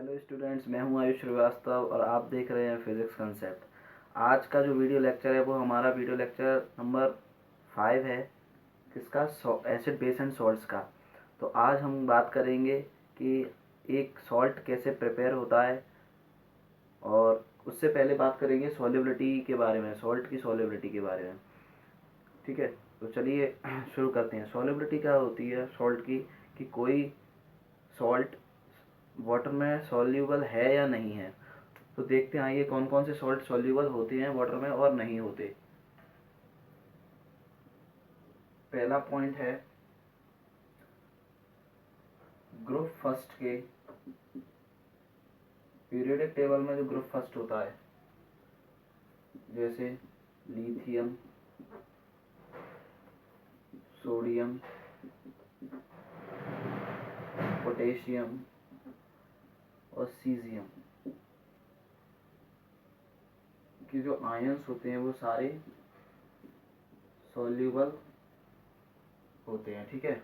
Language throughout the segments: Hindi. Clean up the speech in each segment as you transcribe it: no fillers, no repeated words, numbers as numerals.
हेलो स्टूडेंट्स, मैं हूं आयुष श्रीवास्तव और आप देख रहे हैं फिज़िक्स कंसेप्ट। आज का जो वीडियो लेक्चर है वो हमारा वीडियो लेक्चर नंबर 5 है। किसका? एसिड बेस एंड सॉल्ट्स का। तो आज हम बात करेंगे कि एक सॉल्ट कैसे प्रिपेयर होता है, और उससे पहले बात करेंगे सॉल्युबिलिटी के बारे में, सॉल्ट की सॉल्युबिलिटी के बारे में। ठीक है, तो चलिए शुरू करते हैं। सॉल्युबिलिटी क्या होती है सॉल्ट की, कि कोई सॉल्ट वाटर में सॉल्यूबल है या नहीं है। तो देखते हैं आइए कौन कौन से सॉल्ट सॉल्यूबल होते हैं वाटर में और नहीं होते। पहला पॉइंट है ग्रुप फर्स्ट के पीरियोडिक टेबल में जो ग्रुप फर्स्ट होता है, जैसे लिथियम, सोडियम, पोटेशियम और सीजियम के जो आयंस होते हैं वो सारे सॉल्यूबल होते हैं। ठीक है,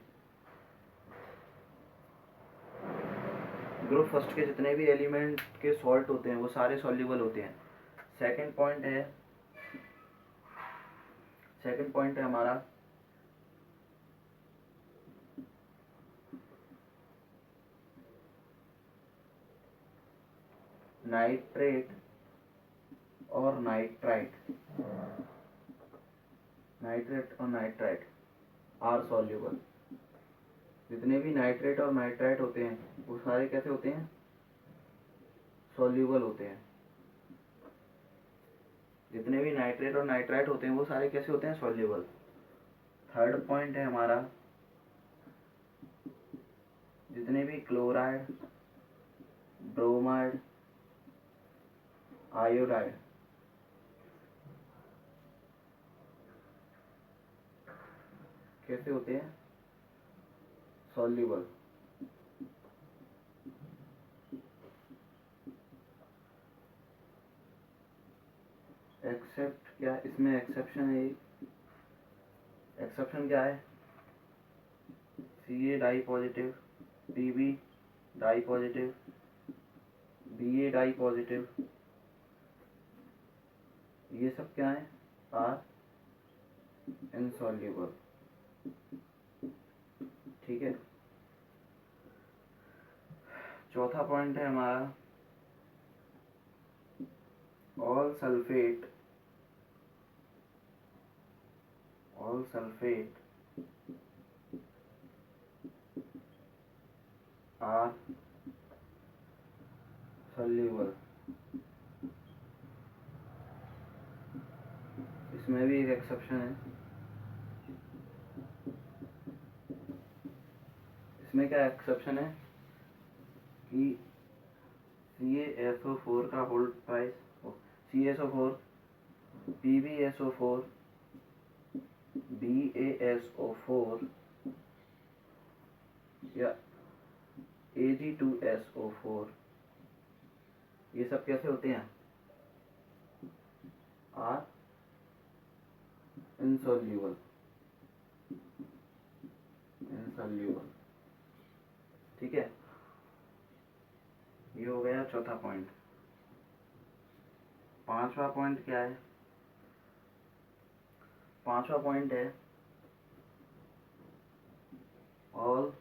ग्रुप फर्स्ट के जितने भी एलिमेंट के सॉल्ट होते हैं वो सारे सॉल्यूबल होते हैं। सेकंड पॉइंट है हमारा नाइट्रेट और नाइट्राइट। नाइट्रेट और नाइट्राइट आर सॉल्यूबल। जितने भी नाइट्रेट और नाइट्राइट होते हैं वो सारे कैसे होते हैं? सॉल्यूबल होते हैं। जितने भी नाइट्रेट और नाइट्राइट होते हैं वो सारे कैसे होते हैं? सॉल्यूबल। थर्ड पॉइंट है हमारा जितने भी क्लोराइड, ब्रोमाइड, आयोडाइड कैसे होते हैं? सॉल्यूबल। एक्सेप्ट क्या, इसमें एक्सेप्शन है। एक्सेप्शन क्या है? Ca dipositive, Pb dipositive, Ba dipositive, ये सब क्या है? Are insoluble. ठीक है, चौथा पॉइंट है हमारा ऑल सल्फेट आर सॉल्यूबल। इसमें भी एक एक्सेप्शन है। इसमें क्या एक्सेप्शन है कि CaSO4 का hold price, CaSO4, PbSO4, BaSO4 या Ag2SO4, ये सब कैसे होते हैं? Are insoluble. ठीक है, ये हो गया चौथा पॉइंट। पांचवा पॉइंट क्या है? पांचवा पॉइंट है all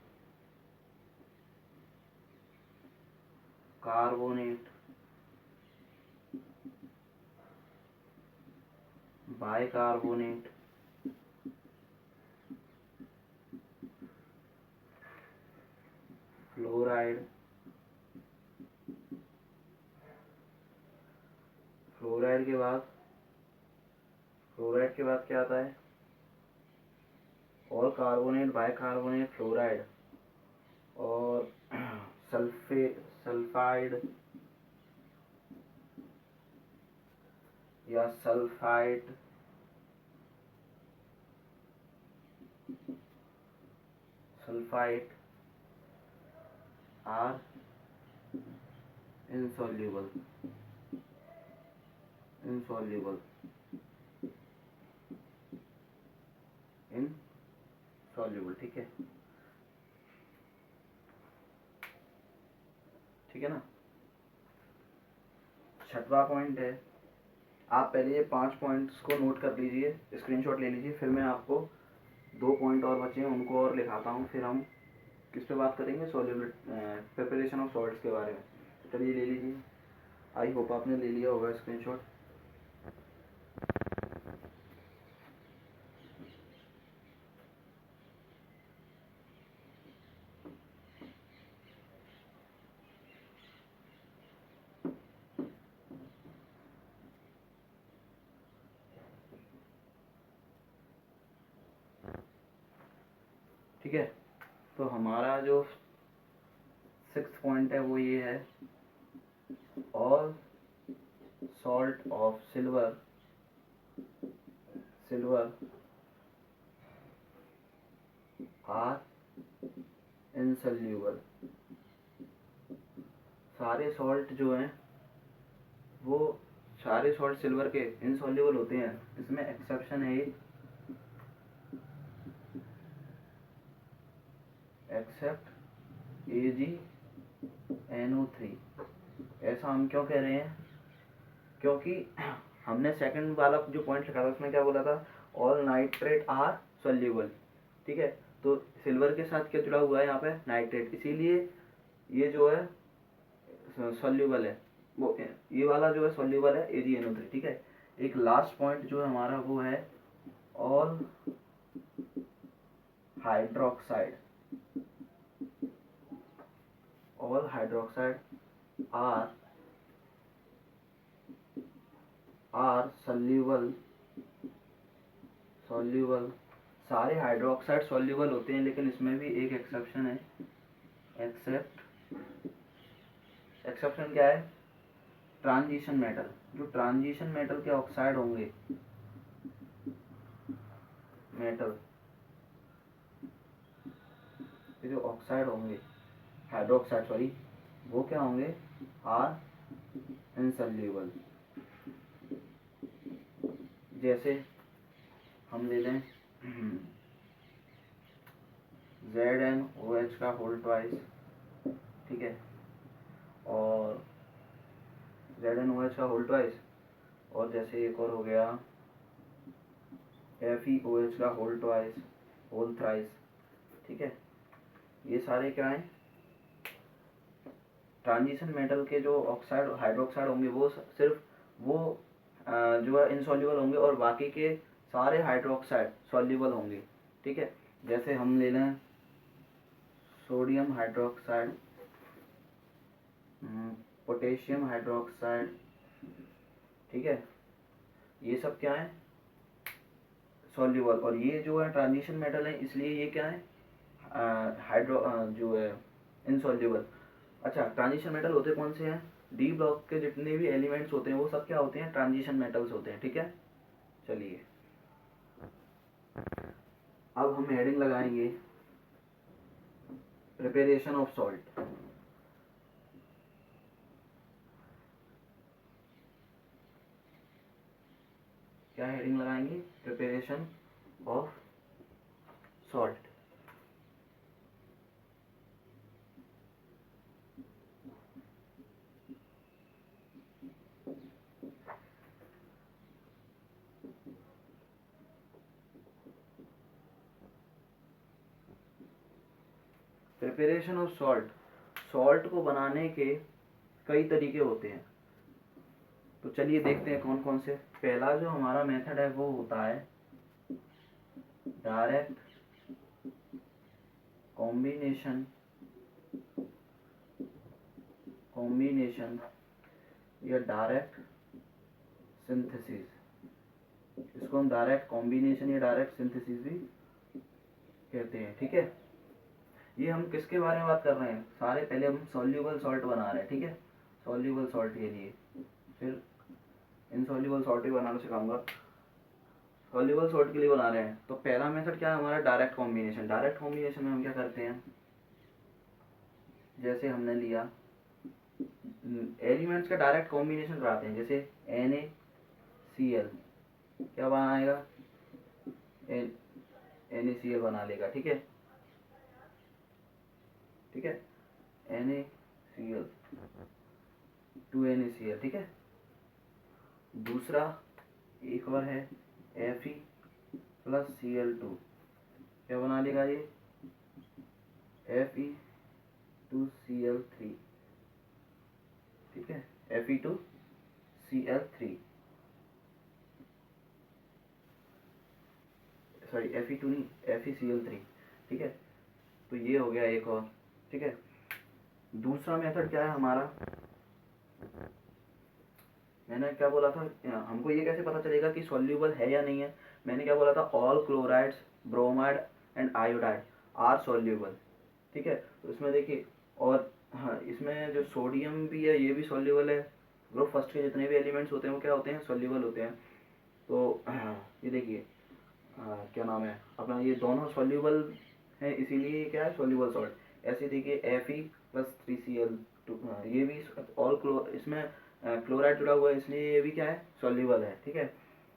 carbonate, bicarbonate, fluoride, fluoride के बाद क्या आता है? और कार्बोनेट, बाइकार्बोनेट, फ्लोराइड और सल्फाइड या सल्फाइड, आर इनसॉल्यूबल। इनसॉल्यूबल ठीक है, ठीक है ना। छठवां पॉइंट है, आप पहले ये 5 पॉइंट्स को नोट कर लीजिए, स्क्रीनशॉट ले लीजिए, फिर मैं आपको 2 पॉइंट और बचे हैं उनको और लिखाता हूँ, फिर हम किस पे बात करेंगे, सॉल्यूबल प्रिपरेशन ऑफ सॉल्ट्स के बारे में। चलिए ले लीजिए, आई होप आपने ले लिया होगा स्क्रीनशॉट। ठीक है, तो हमारा जो 6th पॉइंट है वो ये है, all salt of silver are insoluble. सारे सॉल्ट जो हैं वो सारे सॉल्ट सिल्वर के इनसॉल्यूबल होते हैं, इसमें एक्सेप्शन है एक्सेप्ट AgNO3। ऐसा हम क्यों कह रहे हैं, क्योंकि हमने सेकंड वाला जो पॉइंट लिखा था उसमें क्या बोला था, ऑल नाइट्रेट आर सॉल्यूबल। ठीक है, तो सिल्वर के साथ क्या जुड़ा हुआ है यहाँ पे, नाइट्रेट, इसीलिए ये जो है सॉल्यूबल है, वो ये वाला जो है सॉल्यूबल है AgNO3। ठीक है, एक लास्ट पॉइंट जो है हमारा वो है ऑल हाइड्रोक्साइड आर सॉल्यूबल। सारे हाइड्रोक्साइड सॉल्यूबल होते हैं, लेकिन इसमें भी एक एक्सेप्शन है, एक्सेप्शन क्या है, ट्रांजिशन मेटल। जो ट्रांजिशन मेटल के ऑक्साइड होंगे, जो ऑक्साइड होंगे, हाइड्रोक्साइड सॉरी, वो क्या होंगे, आर इनसॉल्यूबल। जैसे हम ले लें ZnOH का होल ट्वाइस, ठीक है, और ZnOH का होल ट्वाइस, और जैसे एक और हो गया FeOH का होल ट्वाइस, होल थ्राइस। ठीक है, ये सारे क्या हैं, ट्रांजिशन मेटल के जो ऑक्साइड हाइड्रोक्साइड होंगे वो सिर्फ वो जो है इनसॉल्यूबल होंगे, और बाकी के सारे हाइड्रोक्साइड सॉल्यूबल होंगे। ठीक है, जैसे हम ले लें सोडियम हाइड्रोक्साइड, पोटेशियम हाइड्रोक्साइड। ठीक है, ये सब क्या है, सॉल्यूबल, और ये जो है ट्रांजिशन मेटल है, इसलिए ये क्या है, जो है इनसॉल्यूबल। अच्छा, ट्रांजिशन मेटल होते कौन से हैं, डी ब्लॉक के जितने भी एलिमेंट्स होते हैं वो सब क्या होते हैं, ट्रांजिशन मेटल्स होते हैं। ठीक है, चलिए अब हम हेडिंग लगाएंगे प्रिपरेशन ऑफ सॉल्ट। क्या हेडिंग लगाएंगे, preparation of salt. Preparation of salt, salt को बनाने के कई तरीके होते हैं, तो चलिए देखते हैं कौन कौन से। पहला जो हमारा मेथड है वो होता है डायरेक्ट कॉम्बिनेशन या डायरेक्ट सिंथेसिस। इसको हम डायरेक्ट कॉम्बिनेशन या डायरेक्ट सिंथेसिस भी कहते हैं। ठीक है, ये हम किसके बारे में बात कर रहे हैं, सारे पहले हम सॉल्यूबल सॉल्ट बना रहे हैं। ठीक है, सॉल्यूबल सॉल्ट के लिए, फिर इनसॉल्यूबल सॉल्ट भी बनाना सिखाऊंगा। सॉल्यूबल सॉल्ट के लिए बना रहे हैं, तो पहला मेथड क्या है हमारा, डायरेक्ट कॉम्बिनेशन। डायरेक्ट कॉम्बिनेशन में हम क्या करते हैं, जैसे हमने लिया एलिमेंट्स का डायरेक्ट कॉम्बिनेशन कराते हैं, जैसे NaCl क्या बनाएगा, NaCl बना लेगा। ठीक है, NaCl 2NaCl। ठीक है, दूसरा एक और है Fe+Cl2, क्या बना लेगा ये Fe2Cl3, ठीक है, Fe2Cl3, सॉरी Fe2 नहीं, FeCl3, ठीक है। तो ये हो गया एक और, ठीक है। दूसरा मेथड क्या है हमारा, मैंने क्या बोला था, हमको ये कैसे पता चलेगा कि सॉल्यूबल है या नहीं है। मैंने क्या बोला था, all chlorides, bromide and iodide are soluble, ठीक है। तो इसमें देखिए, और हाँ, इसमें जो सोडियम भी है ये भी सॉल्यूबल है। ग्रुप फर्स्ट के जितने भी एलिमेंट्स होते हैं वो क्या होते हैं, सॉल्यूबल होते हैं। तो ये देखिए, क्या नाम है अपना, ये दोनों सॉल्यूबल है, इसीलिए ये क्या है, सॉल्यूबल सॉल्ट। ऐसे देखिए Fe+3Cl2, ये भी ऑल इसमें क्लोराइड जुड़ा हुआ है, इसलिए ये भी क्या है, सॉल्यूबल है, ठीक है।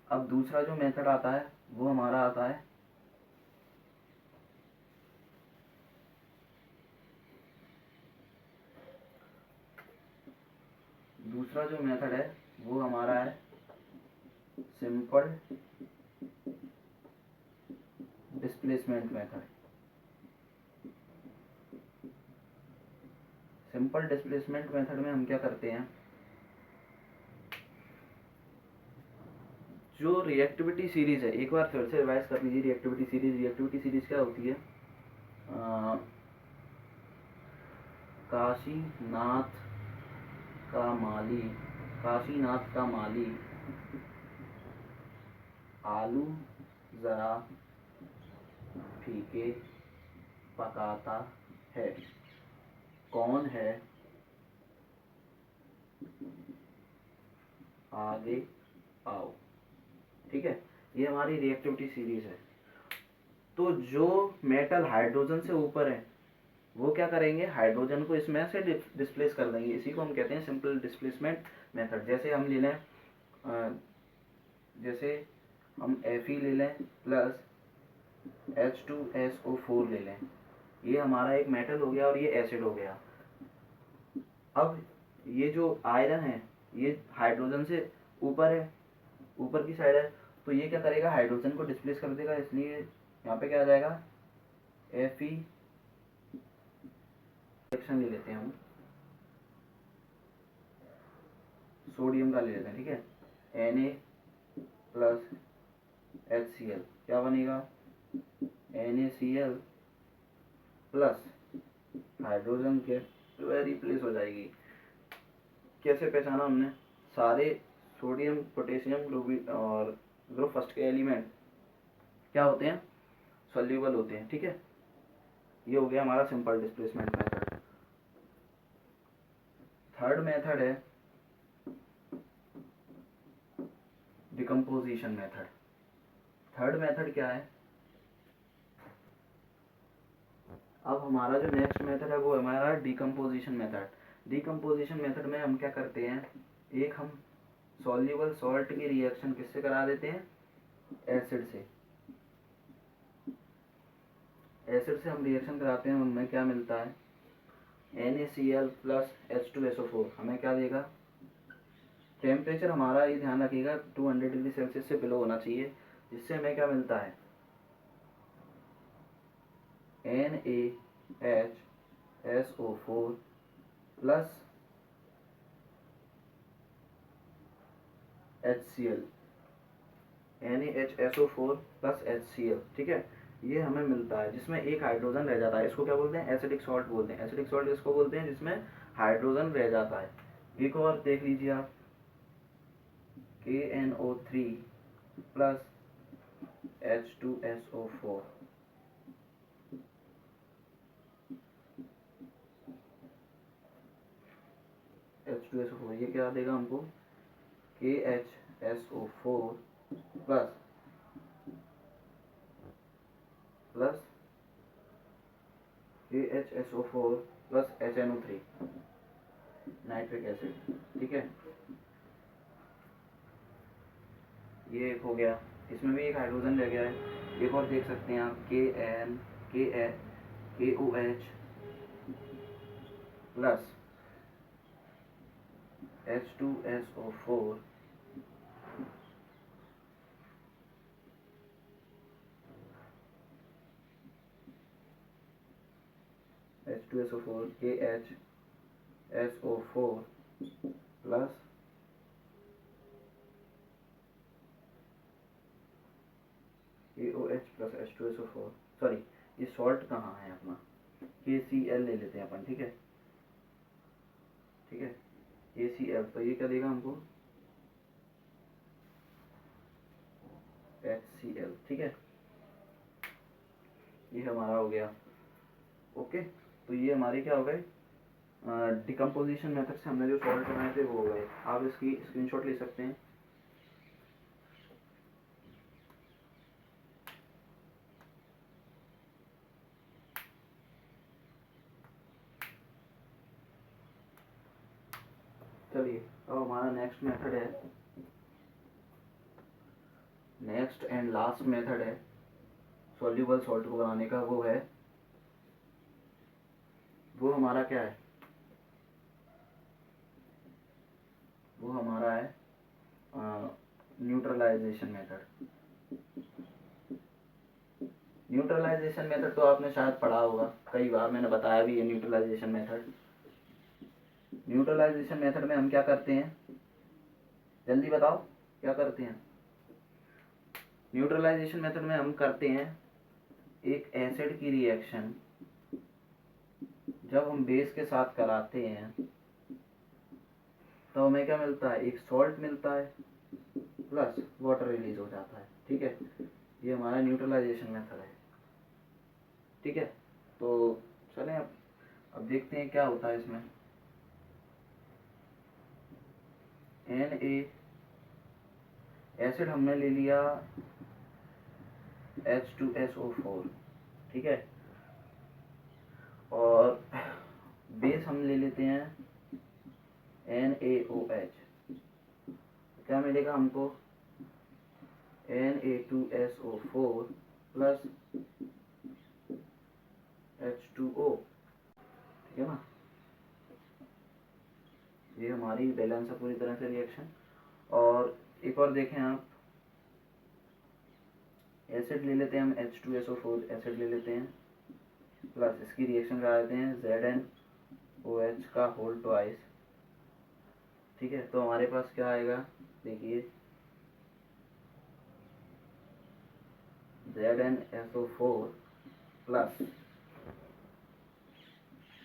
अब दूसरा जो मेथड आता है वो हमारा आता है दूसरा जो मेथड है वो हमारा है simple displacement method. Simple displacement method में हम क्या करते हैं, जो रिएक्टिविटी सीरीज है, एक बार फिर से रिवाइज कर लीजिए। रिएक्टिविटी सीरीज क्या होती है, काशीनाथ का माली, काशीनाथ का माली आलू जरा फीके पकाता है, कौन है आगे आओ, ठीक है। ये हमारी रिएक्टिविटी सीरीज है। तो जो मेटल हाइड्रोजन से ऊपर है वो क्या करेंगे, हाइड्रोजन को इसमें से डिस्प्लेस कर देंगे, इसी को हम कहते हैं सिंपल डिस्प्लेसमेंट मेथड। जैसे हम ले लें, जैसे हम Fe ले लें प्लस H2SO4 ले लें, ये हमारा एक मेटल हो गया और ये एसिड हो गया। अब ये जो आयरन है ये हाइड्रोजन से ऊपर है, ऊपर की साइड है, तो ये क्या करेगा, हाइड्रोजन को डिस्प्लेस कर देगा, इसलिए यहाँ पे क्या आ जाएगा, Fe रिएक्शन ले लेते हैं हम, सोडियम का ले लेते हैं, ठीक है। Na+HCl क्या बनेगा, NaCl प्लस हाइड्रोजन के रिप्लेस हो जाएगी। कैसे पहचाना हमने, सारे सोडियम पोटेशियम और ग्रुप फर्स्ट के एलिमेंट क्या होते हैं, सॉल्यूबल होते हैं, ठीक है। ये हो गया हमारा simple displacement method. Third method है डिकम्पोजिशन मेथड। थर्ड मेथड क्या है, अब हमारा जो नेक्स्ट मेथड है वो हमारा डिकम्पोजिशन मेथड। डिकम्पोजिशन मेथड में हम क्या करते हैं, एक हम सॉल्यूबल सॉल्ट की रिएक्शन किससे करा देते हैं, एसिड से। एसिड से हम रिएक्शन कराते हैं, उनमें क्या मिलता है, NaCl प्लस H2SO4 हमें क्या देगा, टेम्परेचर हमारा ये ध्यान रखिएगा 200 डिग्री सेल्सियस से बिलो होना चाहिए, जिससे हमें क्या मिलता है, NaHSO4 plus HCl, NaHSO4 plus HCl, ठीक है। ये हमें मिलता है जिसमें एक हाइड्रोजन रह जाता है, इसको क्या बोलते हैं, एसिडिक सॉल्ट बोलते हैं। एसिडिक सॉल्ट इसको बोलते हैं जिसमें हाइड्रोजन रह जाता है। एक और देख लीजिए आप, KNO3 प्लस H2SO4, H2SO4 ये क्या देगा हमको, KHSO4 plus plus KHSO4 plus HNO3 nitric acid, ठीक है। ये एक हो गया, इसमें भी एक हाइड्रोजन रह गया है। एक और देख सकते हैं आप, KOH plus H2SO4 KHSO4 plus KOH plus H2SO4, sorry ये सॉल्ट कहाँ है अपना, KCl ले लेते हैं अपन, ठीक है ठीक है, KCl, तो ये क्या देगा हमको HCl, ठीक है, ये हमारा हो गया। ओके, तो ये हमारे क्या हो गए, डिकम्पोजिशन मेथड से हमने जो सॉल्ट बनाए थे वो हो गए। आप इसकी स्क्रीनशॉट ले सकते हैं। चलिए अब हमारा नेक्स्ट मेथड है, नेक्स्ट एंड लास्ट मेथड है सॉल्युबल सॉल्ट को बनाने का, वो हमारा क्या है, वो हमारा है न्यूट्रलाइजेशन मेथड। न्यूट्रलाइजेशन मेथड तो आपने शायद पढ़ा होगा, कई बार मैंने बताया भी है न्यूट्रलाइजेशन मेथड। न्यूट्रलाइजेशन मेथड में हम क्या करते हैं, जल्दी बताओ क्या करते हैं। न्यूट्रलाइजेशन मेथड में हम करते हैं एक एसिड की रिएक्शन जब हम बेस के साथ कराते हैं तो हमें क्या मिलता है, एक सॉल्ट मिलता है प्लस वाटर रिलीज हो जाता है, ठीक है, ये हमारा न्यूट्रलाइजेशन मेथड है, ठीक है। तो चलें अब देखते हैं क्या होता है इसमें। Na एसिड हमने ले लिया H2SO4, ठीक है, और बेस हम ले लेते हैं NaOH, क्या मिलेगा हमको Na2SO4 प्लस H2O, ठीक है ना, ये हमारी बैलेंस है पूरी तरह से रिएक्शन। और एक और देखें आप, एसिड ले लेते हैं हम H2SO4 एसिड ले लेते हैं प्लस इसकी रिएक्शन करा देते हैं ZnOH का होल ट्वाइस, ठीक है, तो हमारे पास क्या आएगा, देखिए ZnSO4 प्लस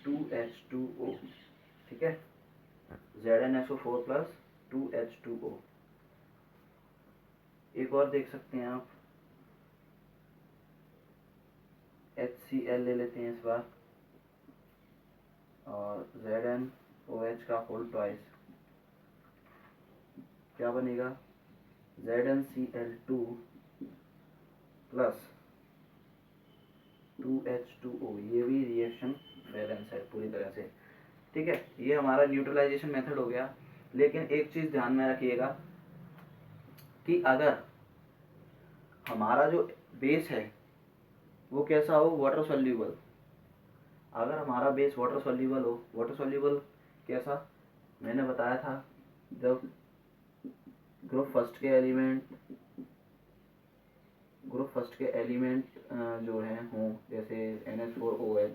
2H2O, ठीक है, ZnSO4 प्लस 2H2O। एक और देख सकते हैं आप, HCl ले लेते हैं इस बार और ZnOH का होल ट्वाइस, क्या बनेगा ZnCl2 प्लस 2H2O, ये भी रिएक्शन बैलेंस है पूरी तरह से, ठीक है। ये हमारा न्यूट्रलाइजेशन मेथड हो गया। लेकिन एक चीज़ ध्यान में रखिएगा कि अगर हमारा जो बेस है वो कैसा हो, वाटर सॉल्यूबल, अगर हमारा बेस वाटर सॉल्यूबल हो, वाटर सॉल्यूबल कैसा, मैंने बताया था जब ग्रुप फर्स्ट के एलिमेंट जो हैं हों, जैसे NH4OH,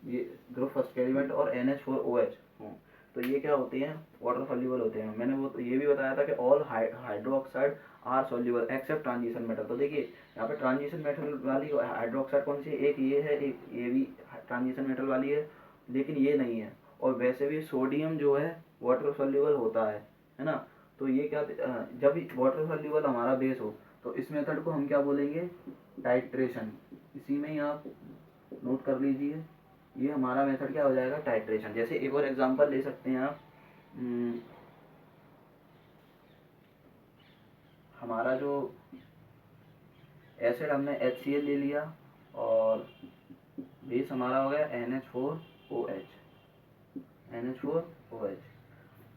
ये ग्रुप फर्स्ट के एलिमेंट और NH4OH हों, तो ये क्या होते हैं, वाटर सॉल्यूबल होते हैं। मैंने वो ये भी बताया था कि all hydroxide are soluble except transition metal. तो देखिए यहाँ पे ट्रांजिशन मेटल वाली हाइड्रोक्साइड कौन सी है, एक ये है, एक ये भी ट्रांजिशन मेटल वाली है, लेकिन ये नहीं है। और वैसे भी सोडियम जो है वाटर सॉल्यूबल होता है ना। तो ये क्या, जब वाटर सॉल्यूबल हमारा बेस हो तो इस मेथड को हम क्या बोलेंगे, टाइट्रेशन। इसी में ही आप नोट कर लीजिए, ये हमारा मेथड क्या हो जाएगा, टाइट्रेशन। जैसे एक और एग्जांपल ले सकते हैं आप, हमारा जो एसिड हमने HCl ले लिया और बेस हमारा हो गया NH4OH।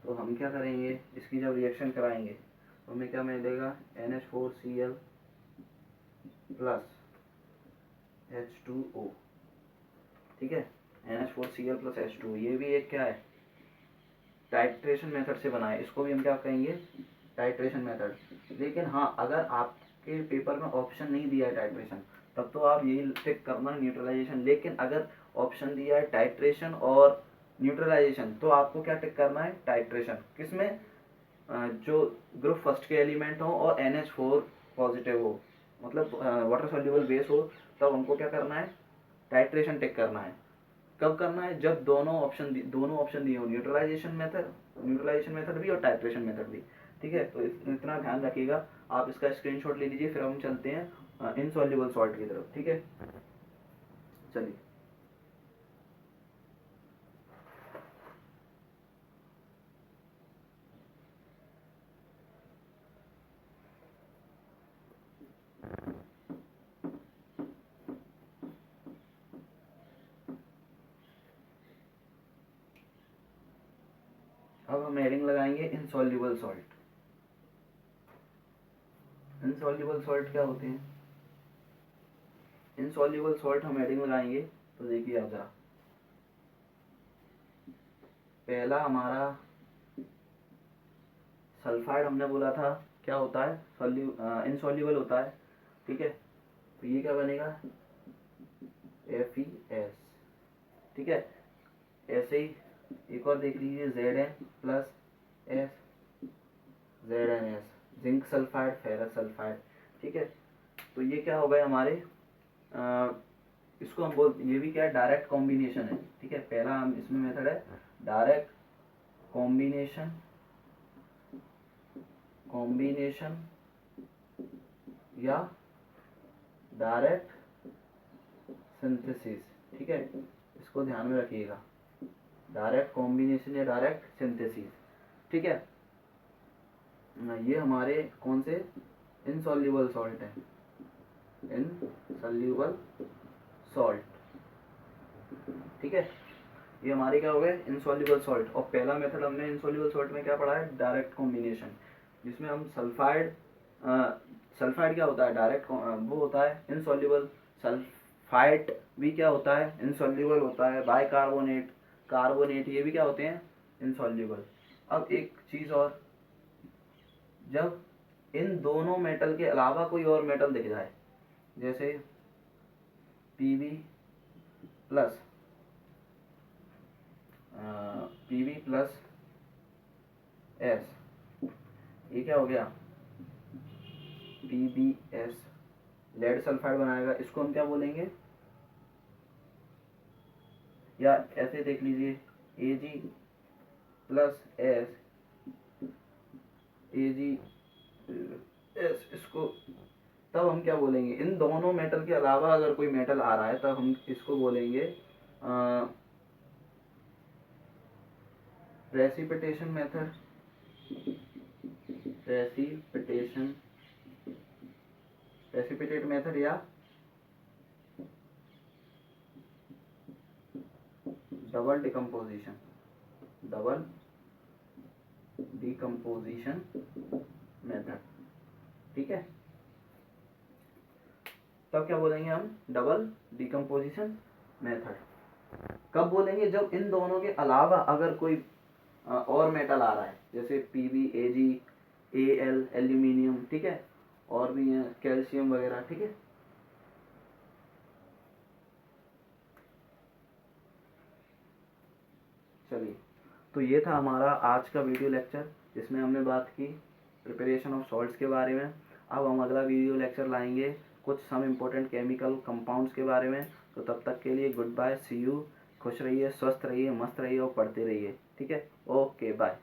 तो हम क्या करेंगे, इसकी जब रिएक्शन कराएंगे तो हमें क्या मिलेगा, NH4Cl प्लस H2O, ठीक है, NH4Cl प्लस H2O। ये भी एक क्या है, टाइट्रेशन मेथड से बना है, इसको भी हम क्या कहेंगे, टाइट्रेशन मेथड। लेकिन हाँ, अगर आपके पेपर में ऑप्शन नहीं दिया है टाइट्रेशन, तब तो आप यही टिक करना न्यूट्रलाइजेशन। लेकिन अगर ऑप्शन दिया है टाइट्रेशन और न्यूट्रलाइजेशन, तो आपको क्या टिक करना है, टाइट्रेशन। किसमें, जो ग्रुप फर्स्ट के एलिमेंट हो और NH4 पॉजिटिव हो, मतलब वाटर सॉल्युबल बेस हो, तब हमको क्या करना है, टाइट्रेशन टिक करना है। कब करना है, जब दोनों ऑप्शन दिए हो, न्यूट्रलाइजेशन मेथड भी और टाइट्रेशन मेथड भी। ठीक है, तो इतना ध्यान रखिएगा। आप इसका स्क्रीनशॉट ले लीजिए, फिर हम चलते हैं इनसॉल्युबल सॉल्ट की तरफ। ठीक है, चलिए। अब हम हेडिंग लगाएंगे इनसॉल्युबल सॉल्ट। इनसॉल्युबल सॉल्ट क्या होते हैं, इनसॉल्युबल सॉल्ट हम हेडिंग लगाएंगे तो देखिए आप जरा, पहला हमारा सल्फाइड हमने बोला था क्या होता है, इनसॉल्युबल होता है। ठीक है, तो ये क्या बनेगा, FeS। ठीक है, ऐसे ही एक और देख लीजिए, Zn plus S, ZnS, zinc sulphide, ferrous sulphide. ठीक है, तो ये क्या हो गए हमारे, इसको हम ये भी क्या है, डायरेक्ट कॉम्बिनेशन है। ठीक है, पहला हम इसमें मेथड है डायरेक्ट कॉम्बिनेशन या डायरेक्ट सिंथेसिस। ठीक है, इसको ध्यान में रखिएगा, डायरेक्ट कॉम्बिनेशन या डायरेक्ट सिंथेसिस। ठीक है, ये हमारे कौन से इनसॉल्युबल सॉल्ट है, इनसॉल्युबल सॉल्ट। ठीक है, ये हमारे क्या हो गए, इनसॉल्युबल सॉल्ट। और पहला मेथड हमने इनसॉल्युबल सॉल्ट में क्या पढ़ा है, डायरेक्ट कॉम्बिनेशन, जिसमें हम सल्फाइड क्या होता है, डायरेक्ट वो होता है इनसॉल्युबल। सल्फाइड भी क्या होता है, इनसॉल्युबल होता है। बाइकार्बोनेट, कार्बोनेट, ये भी क्या होते हैं, इनसॉल्युबल। अब एक चीज और, जब इन दोनों मेटल के अलावा कोई और मेटल दिख जाए, जैसे Pb प्लस S, ये क्या हो गया, PbS, लेड सल्फाइड बनाएगा, इसको हम क्या बोलेंगे, या ऐसे देख लीजिए, Ag प्लस S, AgS, इसको तब हम क्या बोलेंगे, इन दोनों मेटल के अलावा अगर कोई मेटल आ रहा है तब हम इसको बोलेंगे प्रेसिपिटेशन मेथड, प्रेसिपिटेट मेथड, या डबल डिकम्पोजिशन मेथड। ठीक है, तब क्या बोलेंगे हम, डबल डिकम्पोजिशन मेथड। कब बोलेंगे, जब इन दोनों के अलावा अगर कोई और मेटल आ रहा है, जैसे Pb, Ag, Al, एल्यूमिनियम। ठीक है, और भी है कैल्शियम वगैरह। ठीक है, चलिए, तो ये था हमारा आज का वीडियो लेक्चर, जिसमें हमने बात की प्रिपरेशन ऑफ सॉल्ट्स के बारे में। अब हम अगला वीडियो लेक्चर लाएंगे कुछ सम इम्पोर्टेंट केमिकल कंपाउंड्स के बारे में। तो तब तक के लिए गुड बाय, सी यू, खुश रहिए, स्वस्थ रहिए, मस्त रहिए और पढ़ते रहिए। ठीक है, ओके बाय।